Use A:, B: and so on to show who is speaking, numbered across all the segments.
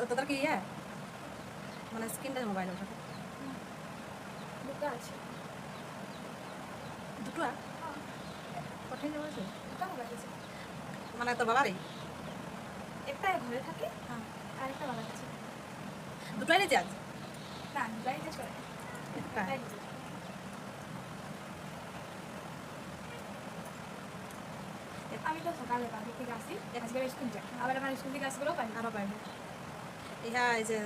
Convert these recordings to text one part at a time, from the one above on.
A: তোদের কি ইয়ে মানে স্ক্রিনটা মোবাইল ওঠাতে
B: দুটো আছে
A: দুটো কঠিন বলছে
B: দুটো মোবাইল আছে
A: মানে তোর বাবারই
B: একটা ঘরে থাকে
A: হ্যাঁ
B: আর একটা বাবার কাছে
A: দুটোই রিচার্জ
B: না দুটাই রিচার্জ করে
A: একটা
B: একটাই রিচার্জ আমি তো সকালে বাড়ি থেকে আসি আজকে স্কুল যাই আবার আমার স্কুল থেকে আসলেও পাই
A: আরও পাইবে ইহা এই যে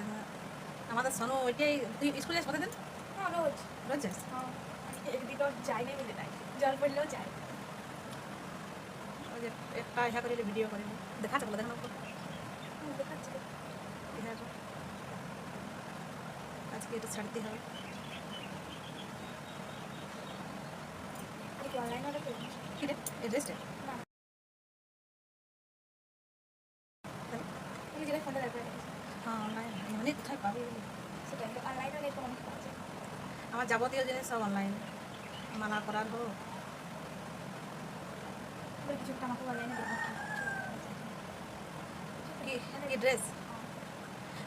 A: আমাদের সোনু ওইটাই তুই স্কুলে যাস প্রতিদিন
B: হ্যাঁ রোজ
A: রোজ যাস
B: হ্যাঁ একদিনও যাই না মিলে নাই জল পড়লেও যাই
A: ওই যে একটা ইহা করিলে ভিডিও করিলে দেখাচ্ছে বলে দেখানো
B: দেখাচ্ছি
A: ইহা আজকে এটা ছাড়তে হবে
B: কি অনলাইন অর্ডার করি
A: কি রে এড্রেসটা
B: না তুমি যেটা ফোনটা দেখবে
A: হ্যাঁ অনলাইন এমনি কোথায় পাবি
B: সেটা অনলাইনে অনেক অনেক পাওয়া যায়
A: আমার যাবতীয় জিনিস সব অনলাইন মালা করার হোক
B: কিছু একটা আমাকে অনলাইনে দেবো
A: কি কি ড্রেস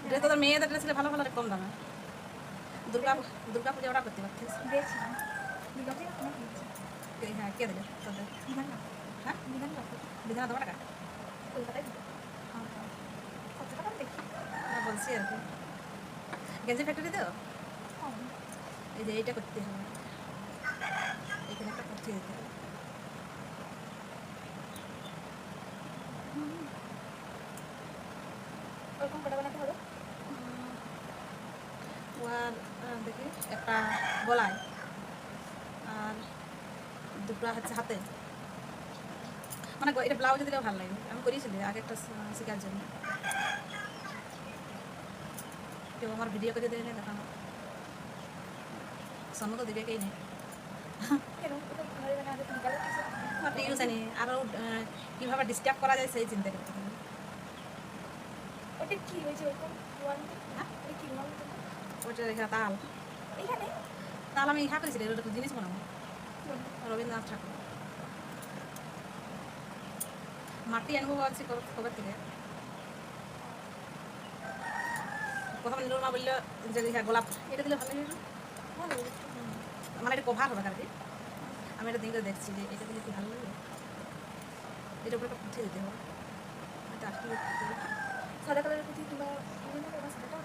A: ড্রেস তোদের মেয়েদের ড্রেস ভালো ভালো কম দামে দুর্গা পূজা ওটা করতে পারতিস
B: দেখছি দুর্গা পূজা অনেক কিনছি
A: হ্যাঁ কে দিলে তোদের
B: বিধান না
A: হ্যাঁ
B: বিধান কাপড়
A: বিধানা তোমার টাকা
B: কলকাতায় হ্যাঁ কত টাকা দেখি
A: হ্যাঁ বলছি আর কি গেঞ্জি ফ্যাক্টরি তো
B: হ্যাঁ
A: এই যে এইটা করতে হবে এখানে একটা করতে দিতে হবে
B: ওরকম কটা বানাতে হবে
A: আর দেখি একটা গলায় আর দুটো হচ্ছে হাতে মানে এটা ব্লাউজে দিলেও ভালো লাগে আমি করিয়েছিলি আগে একটা শেখার জন্য কেউ আমার ভিডিও করে দেয় না দেখানো সন্ন্য তো দিবে কেই নেই আমার ইউজ নেই আরও কীভাবে ডিস্টার্ব করা যায় সেই চিন্তা করতে হবে
B: ওটা কি হয়েছে ওরকম
A: হ্যাঁ
B: ওটা কি বলতো
A: ওইটা রেখা তাল
B: এখানে
A: তাল আমি ইহা করেছিলি ওটা জিনিস বানাবো রবীন্দ্রনাথ ঠাকুর মাটি আনবো ভাবছি কবে থেকে প্রথমে নীলমা বললো যে হ্যাঁ গোলাপ এটা দিলে ভালো লাগে
B: ভালো
A: মানে এটা কভার হবে আর কি আমি এটা দিন করে দেখছি যে এটা দিলে কি ভালো লাগে এটার উপরে একটা পুঁথি দিতে হবে এটা আসলে
B: সাদা কালারের পুঁথি কিংবা বিভিন্ন রকম সাদাটা